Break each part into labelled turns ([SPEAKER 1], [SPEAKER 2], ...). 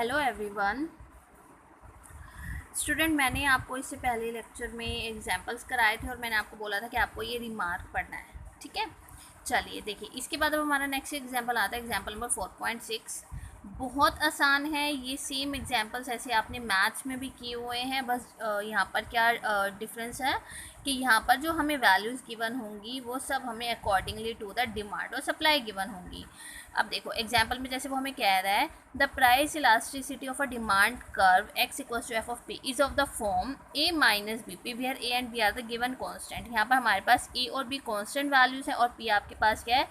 [SPEAKER 1] Hello everyone. Student, मैंने आपको इससे पहले लेक्चर में एग्जांपल्स कराए थे और मैंने आपको बोला था कि आपको ये रिमार्क पढ़ना है। ठीक है, चलिए देखिए, इसके बाद अब हमारा नेक्स्ट एग्जांपल आता है, एग्जांपल नंबर 4.6। बहुत आसान है ये। सेम एग्जांपल्स ऐसे आपने मैथ्स में भी किए हुए हैं, बस यहाँ पर क्या डिफरेंस है कि यहाँ पर जो हमें वैल्यूज़ गिवन होंगी वो सब हमें अकॉर्डिंगली टू द डिमांड और सप्लाई गिवन होंगी। अब देखो एग्जांपल में जैसे वो हमें कह रहा है, the price elasticity of a demand curve x equals to F of P is of the form a minus B P where a and b are the given constant. यहाँ पर हमारे पास a और b कांस्टेंट वैल्यूज हैं और p आपके पास क्या है,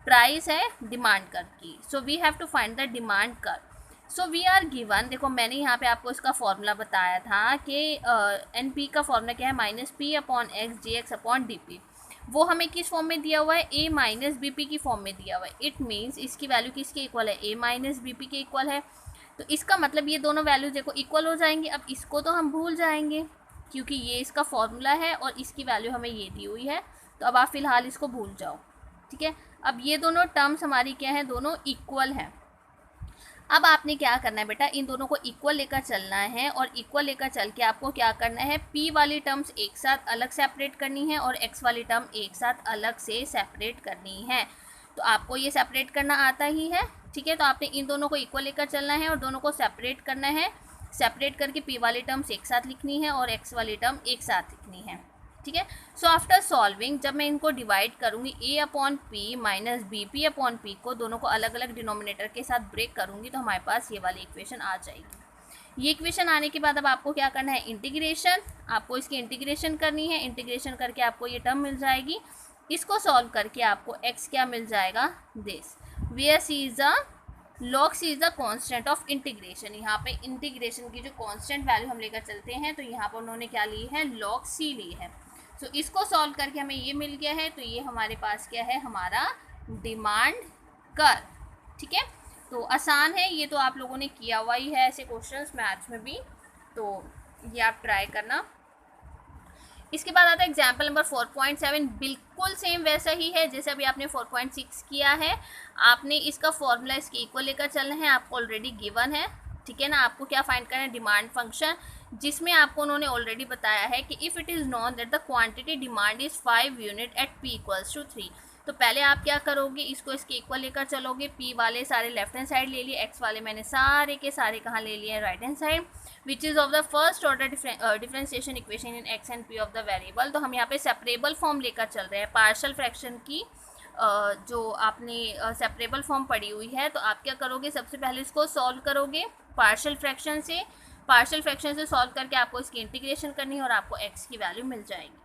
[SPEAKER 1] प्राइस है डिमांड कर्व की। So we have to find the demand curve. So we are given, देखो मैंने यहाँ पे आपको इसका फॉर्मूला बताया था कि एन पी का फॉर्मूला क्या है, माइनस पी अपॉन एक्स जी एक्स अपॉन डी पी। वो हमें किस फॉर्म में दिया हुआ है, a माइनस बी पी की फॉर्म में दिया हुआ है। इट मीन्स इसकी वैल्यू किसके इक्वल है, a माइनस बी पी के इक्वल है। तो इसका मतलब ये दोनों वैल्यूज देखो इक्वल हो जाएंगे। अब इसको तो हम भूल जाएंगे क्योंकि ये इसका फॉर्मूला है और इसकी वैल्यू हमें ये दी हुई है, तो अब आप फिलहाल इसको भूल जाओ। ठीक है, अब ये दोनों टर्म्स हमारी क्या है, दोनों इक्वल हैं। अब आपने क्या करना है बेटा, इन दोनों को इक्वल लेकर चलना है और इक्वल लेकर चल के आपको क्या करना है, p वाली टर्म्स एक साथ अलग सेपरेट करनी है और x वाली टर्म एक साथ अलग से सेपरेट करनी है। तो आपको ये सेपरेट करना आता ही है। ठीक है, तो आपने इन दोनों को इक्वल लेकर चलना है और दोनों को सेपरेट करना है। सेपरेट करके p वाली टर्म्स एक साथ लिखनी है और x वाली टर्म एक साथ लिखनी है। ठीक है, सो आफ्टर सॉल्विंग जब मैं इनको डिवाइड करूंगी a upon P minus B P upon P को दोनों को अलग अलग डिनोमिनेटर के साथ ब्रेक करूंगी तो हमारे पास ये वाली इक्वेशन आ जाएगी। ये इक्वेशन आने के बाद अब आपको क्या करना है, इंटीग्रेशन। आपको इसकी इंटीग्रेशन करनी है। इंटीग्रेशन करके आपको ये टर्म मिल जाएगी। इसको सॉल्व करके आपको x क्या मिल जाएगा, this where C is a log c is the constant of integration. यहाँ पे इंटीग्रेशन की जो कांस्टेंट वैल्यू हम लेकर चलते हैं तो यहाँ पर उन्होंने क्या ली है, log c ली है। तो इसको सॉल्व करके हमें ये मिल गया है। तो ये हमारे पास क्या है, हमारा डिमांड कर्व। ठीक है, तो आसान है ये, तो आप लोगों ने किया हुआ ही है ऐसे क्वेश्चंस मैथ्स में भी, तो ये आप ट्राई करना। इसके बाद आता है एग्जाम्पल नंबर 4.7। बिल्कुल सेम वैसा ही है जैसे अभी आपने 4.6 किया है। आपने इसका फॉर्मूला इसके इक्वल लेकर चलना है, आपको ऑलरेडी गिवन है। ठीक है ना, आपको क्या फाइंड करना है, डिमांड फंक्शन, जिसमें आपको उन्होंने ऑलरेडी बताया है कि if it is known that the quantity demand is 5 unit at p equals to 3। तो पहले आप क्या करोगे, इसको इसके इक्वल लेकर चलोगे। p वाले सारे लेफ्ट हैंड साइड ले लिए, x वाले मैंने सारे के सारे कहाँ ले लिए, right hand side, which is of the first order differentiation equation in x and p of the variable. तो हम यहाँ पे सेपरेबल फॉर्म लेकर चल रहे हैं, पार्शियल फ्रैक्शन की जो आपने सेपरेबल फॉर्म पढ़ी हुई है। तो आप क्या करोगे, सबसे पहले इसको सॉल्व करोगे पार्शियल फ्रैक्शन से। पार्शियल फ्रैक्शन से सॉल्व करके आपको इसकी इंटीग्रेशन करनी है और आपको x की वैल्यू मिल जाएगी।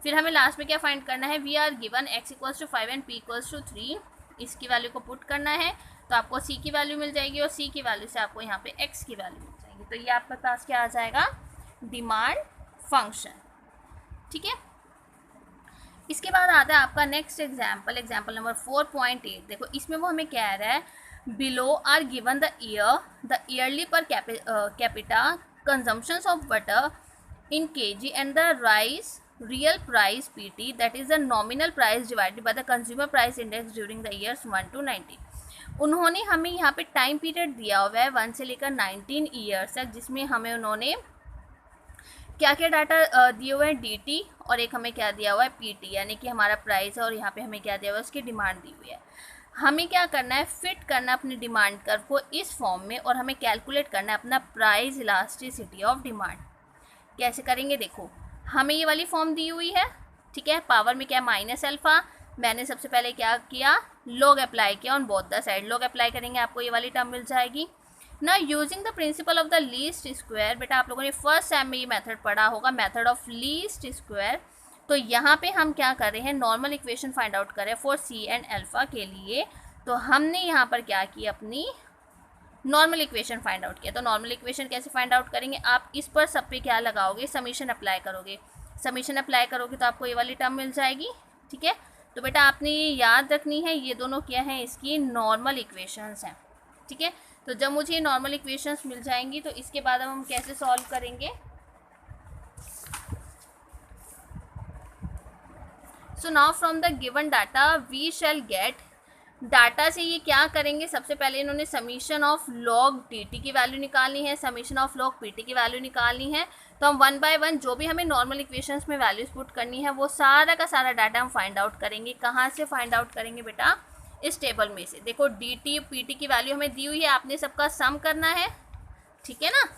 [SPEAKER 1] फिर हमें लास्ट में क्या फाइंड करना है, we are given x equals to 5 and p equals to 3। इसकी वैल्यू को पुट करना है तो आपको c की वैल्यू मिल जाएगी और c की वैल्यू से आपको यहाँ पे x की वैल्यू मिल जाएगी। तो ये आपके पास क्या आ जाएगा, डिमांड फंक्शन। ठीक है, इसके बाद आता है आपका नेक्स्ट एग्जाम्पल, एग्जाम्पल नंबर 4.8। देखो इसमें वो हमें कह रहा है, below are given the yearly per capita consumptions of butter in kg and the real price pt, that is the nominal price divided by the consumer price index during the years 1 to 19। उन्होंने हमें यहाँ पे time period दिया हुआ है 1 से लेकर 19 years तक, जिसमें हमें उन्होंने क्या क्या डाटा दिए हुए हैं, dt, और एक हमें क्या दिया हुआ है, pt, यानी कि हमारा प्राइस है, और यहाँ पे हमें क्या दिया हुआ है, उसकी डिमांड दी हुई है। हमें क्या करना है, फिट करना अपनी डिमांड कर्व को इस फॉर्म में और हमें कैलकुलेट करना है अपना प्राइस इलास्टिसिटी ऑफ डिमांड। कैसे करेंगे, देखो हमें ये वाली फॉर्म दी हुई है। ठीक है, पावर में क्या, माइनस अल्फा। मैंने सबसे पहले क्या किया, लॉग अप्लाई किया on both the side. Log apply करेंगे आपको ये वाली टर्म मिल जाएगी ना। Using the principle of the least square, बेटा आप लोगों ने फर्स्ट टाइम में ये मेथड पढ़ा होगा, मेथड ऑफ लीस्ट स्क्वायर। तो यहाँ पे हम क्या कर रहे हैं, नॉर्मल इक्वेशन फाइंड आउट कर रहे हैं फॉर सी एंड अल्फा के लिए। तो हमने यहाँ पर क्या किया, अपनी नॉर्मल इक्वेशन फाइंड आउट किया। तो नॉर्मल इक्वेशन कैसे फाइंड आउट करेंगे, आप इस पर सब पे क्या लगाओगे, समीशन अप्लाई करोगे। समीशन अप्लाई करोगे तो आपको ये वाली टर्म मिल जाएगी। ठीक है, तो बेटा आपने ये याद रखनी है, ये दोनों क्या है, इसकी नॉर्मल इक्वेशंस हैं। ठीक है, तो जब मुझे ये नॉर्मल इक्वेशंस मिल जाएंगी तो इसके बाद हम कैसे सॉल्व करेंगे। So now from the given data we shall get data से ये क्या करेंगे, सबसे पहले इन्होंने समीशन ऑफ लॉग dt की वैल्यू निकालनी है, समीशन ऑफ लॉग pt की वैल्यू निकालनी है। तो हम वन बाय वन जो भी हमें नॉर्मल इक्वेशंस में वैल्यूज पुट करनी है वो सारा का सारा डाटा हम फाइंड आउट करेंगे। कहाँ से फाइंड आउट करेंगे बेटा, इस टेबल में से। देखो dt pt की वैल्यू हमें दी हुई है, आपने सबका सम करना है, ठीक है ना,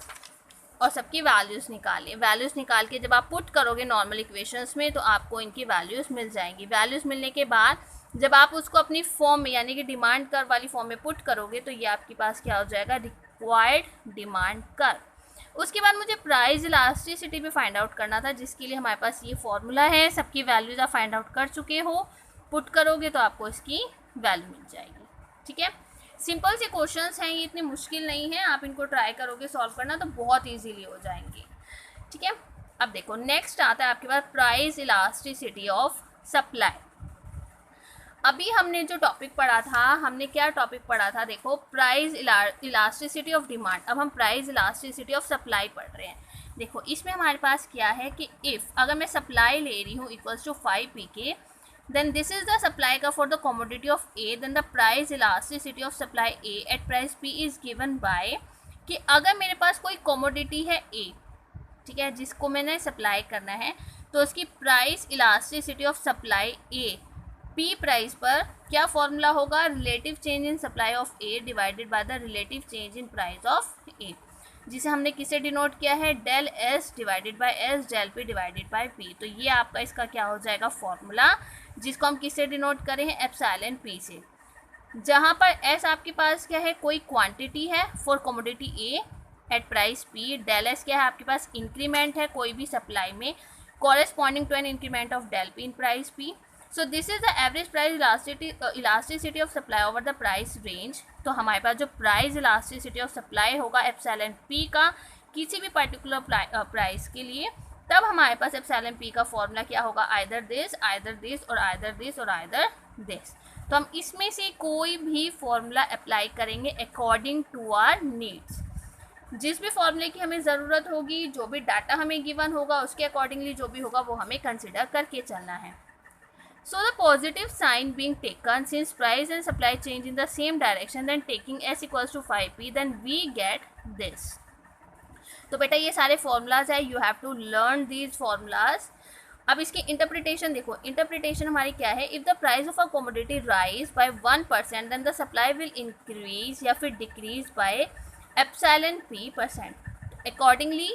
[SPEAKER 1] और सबकी वैल्यूज़ निकालिए। वैल्यूज़ निकाल के जब आप पुट करोगे नॉर्मल इक्वेशंस में तो आपको इनकी वैल्यूज़ मिल जाएंगी। वैल्यूज़ मिलने के बाद जब आप उसको अपनी फॉर्म में यानी कि डिमांड कर्व वाली फॉर्म में पुट करोगे तो ये आपके पास क्या हो जाएगा, रिक्वायर्ड डिमांड कर्व। उसके बाद मुझे प्राइस इलास्टिसिटी भी फाइंड आउट करना था, जिसके लिए हमारे पास ये फॉर्मूला है। सबकी वैल्यूज़ आप फाइंड आउट कर चुके हो, पुट करोगे तो आपको इसकी वैल्यू मिल जाएगी, ठीक है। सिंपल से क्वेश्चंस हैं ये, इतनी मुश्किल नहीं है, आप इनको ट्राई करोगे सॉल्व करना तो बहुत इजीली हो जाएंगे, ठीक है। अब देखो नेक्स्ट आता है आपके पास प्राइस इलास्टिसिटी ऑफ सप्लाई। अभी हमने जो टॉपिक पढ़ा था, हमने क्या टॉपिक पढ़ा था, देखो प्राइस इलास्टिसिटी ऑफ डिमांड। अब हम प्राइस इलास्टिसिटी ऑफ सप्लाई पढ़ रहे हैं। देखो इसमें हमारे पास क्या है कि इफ़ अगर मैं सप्लाई ले रही हूँ equals to 5 pk, then this is the supply curve for the commodity of A, then the price elasticity of supply A at price P is given by कि अगर मेरे पास कोई commodity है A, ठीक है, जिसको मैंने सप्लाई करना है, तो उसकी price elasticity of supply A P price पर क्या फॉर्मूला होगा, relative change in supply of A divided by the relative change in price of A, जिसे हमने किसे डिनोट किया है, del S divided by S del P divided by P। तो ये आपका इसका क्या हो जाएगा फॉर्मूला, जिसको हम किससे डिनोट करें हैं, एप्सिलॉन P से। जहाँ पर S आपके पास क्या है, कोई क्वांटिटी है for commodity A at price P, del S क्या है आपके पास, इंक्रीमेंट है कोई भी सप्लाई में corresponding to an increment of del P in price P। So this is the average price elasticity of supply over the price range. तो हमारे पास जो प्राइस इलास्टिसिटी ऑफ सप्लाई होगा एप्सिलॉन P का किसी भी पर्टिकुलर प्राइस के लिए, तब हमारे पास एप्सिलॉन P का फॉर्मूला क्या होगा, आइदर दिस और आइदर दिस और आइदर दिस। तो हम इसमें से कोई भी फॉर्मूला अप्लाई करेंगे अकॉर्डिंग टू आवर नीड्स। जिस भी फॉर्मूले की हमें ज़रूरत होगी, जो भी डाटा हमें गिवन होगा उसके अकॉर्डिंगली जो भी होगा वो हमें कंसिडर करके चलना है। So the positive sign being taken since price and supply change in the same direction, then taking S equals to 5p, then we get this. तो बेटा ये सारे फॉर्मूलाज है, you have to learn these formulas. अब इसकी interpretation देखो, interpretation हमारी क्या है, if the price of a commodity rise by 1% then the supply will increase या फिर decrease by epsilon P%। Accordingly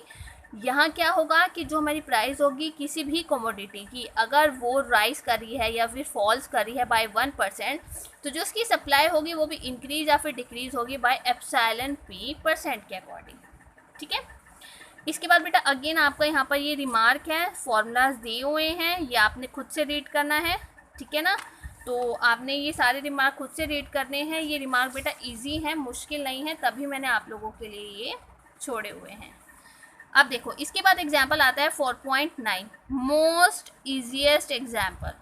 [SPEAKER 1] यहाँ क्या होगा कि जो हमारी प्राइस होगी किसी भी कमोडिटी की, अगर वो राइज कर रही है या फिर फॉल्स कर रही है बाय 1%, तो जो उसकी सप्लाई होगी वो भी इंक्रीज या फिर डिक्रीज होगी बाय एप्सिलॉन P% के अकॉर्डिंग, ठीक है। इसके बाद बेटा अगेन आपका यहाँ पर ये रिमार्क है, फॉर्मूलाज दिए हुए हैं, ये आपने खुद से रीड करना है, ठीक है ना। तो आपने ये सारे रिमार्क खुद से रीड करने हैं। ये रिमार्क बेटा इजी है, मुश्किल नहीं है, तभी मैंने आप लोगों के लिए ये छोड़े हुए हैं। अब देखो इसके बाद एग्जाम्पल आता है 4.9, मोस्ट ईजीएस्ट एग्जाम्पल।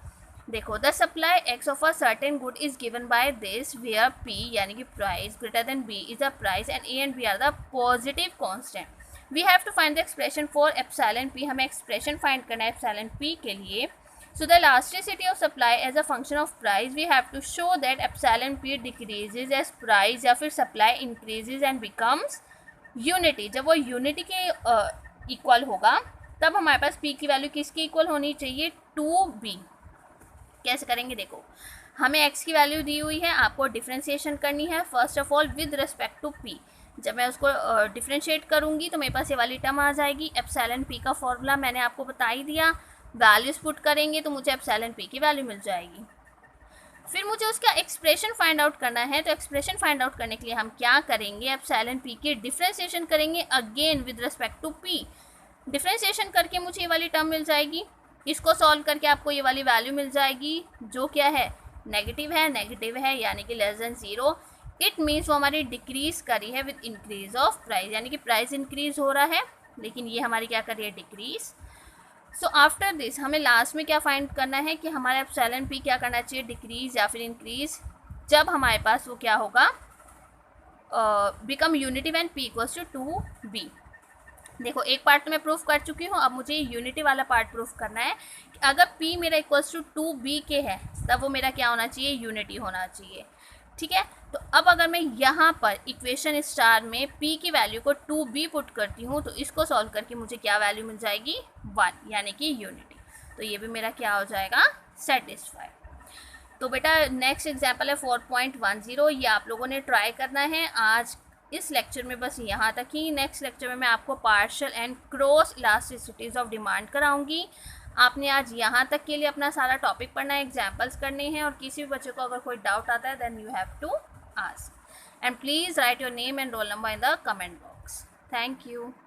[SPEAKER 1] देखो the supply X of a certain good is given by this where P यानी कि price greater than B is the price and A and B are the positive constant. We have to find the expression for epsilon P, हमें expression find करना है epsilon P के लिए। So the elasticity of supply as a function of price, we have to show that epsilon P decreases as price या फिर supply increases and becomes unity. जब वो unity के इक्वल होगा तब हमारे पास P की वैल्यू किसकी इक्वल होनी चाहिए, 2B। कैसे करेंगे, देखो हमें X की वैल्यू दी हुई है, आपको डिफ्रेंशिएशन करनी है first of all with respect to P। जब मैं उसको डिफ्रेंशिएट करूँगी तो मेरे पास ये वाली टर्म आ जाएगी। एप्सिलॉन P का फॉर्मूला मैंने आपको बता ही दिया, वैल्यूज पुट करेंगे तो मुझे एप्सिलॉन P की वैल्यू मिल जाएगी। फिर मुझे उसका एक्सप्रेशन फाइंड आउट करना है, तो एक्सप्रेशन फाइंड आउट करने के लिए हम क्या करेंगे, एप्सिलॉन P की डिफ्रेंशिएशन करेंगे again with respect to P। Differentiation करके मुझे ये वाली टर्म मिल जाएगी, इसको सॉल्व करके आपको ये वाली वैल्यू मिल जाएगी जो क्या है, नेगेटिव है यानी कि लेस देन 0। इट मीन्स वो हमारी डिक्रीज करी है विद इंक्रीज ऑफ प्राइस, यानी कि प्राइस इंक्रीज हो रहा है लेकिन ये हमारी क्या कर रही है, डिक्रीज। सो आफ्टर दिस हमें लास्ट में क्या फाइंड करना है कि हमारा एप्सिलॉन P क्या करना चाहिए, डिक्रीज या फिर इंक्रीज, जब हमारे पास वो क्या होगा, become unity when P equals to 2B। देखो एक पार्ट तो मैं प्रूफ कर चुकी हूँ, अब मुझे यूनिटी वाला पार्ट प्रूफ करना है कि अगर P मेरा इक्वल्स टू 2B के है तब वो मेरा क्या होना चाहिए, यूनिटी होना चाहिए। ठीक है, तो अब अगर मैं यहाँ पर इक्वेशन स्टार में P की वैल्यू को 2B पुट करती हूँ तो इसको सॉल्व करके मुझे क्या वैल्यू मिल जाएगी, 1, यानी कि यूनिटी। तो ये भी मेरा क्या हो जाएगा, सेटिस्फाइड। तो बेटा नेक्स्ट एग्जाम्पल है 4.10, ये आप लोगों ने ट्राई करना है आज इस लेक्चर में, बस यहाँ तक ही। नेक्स्ट लेक्चर में मैं आपको partial and cross elasticities of demand कराऊंगी। आपने आज यहाँ तक के लिए अपना सारा टॉपिक पढ़ना है, एग्जाम्पल्स करने हैं, और किसी भी बच्चे को अगर कोई डाउट आता है then you have to ask, and please write your name and roll number in the comment box. Thank you.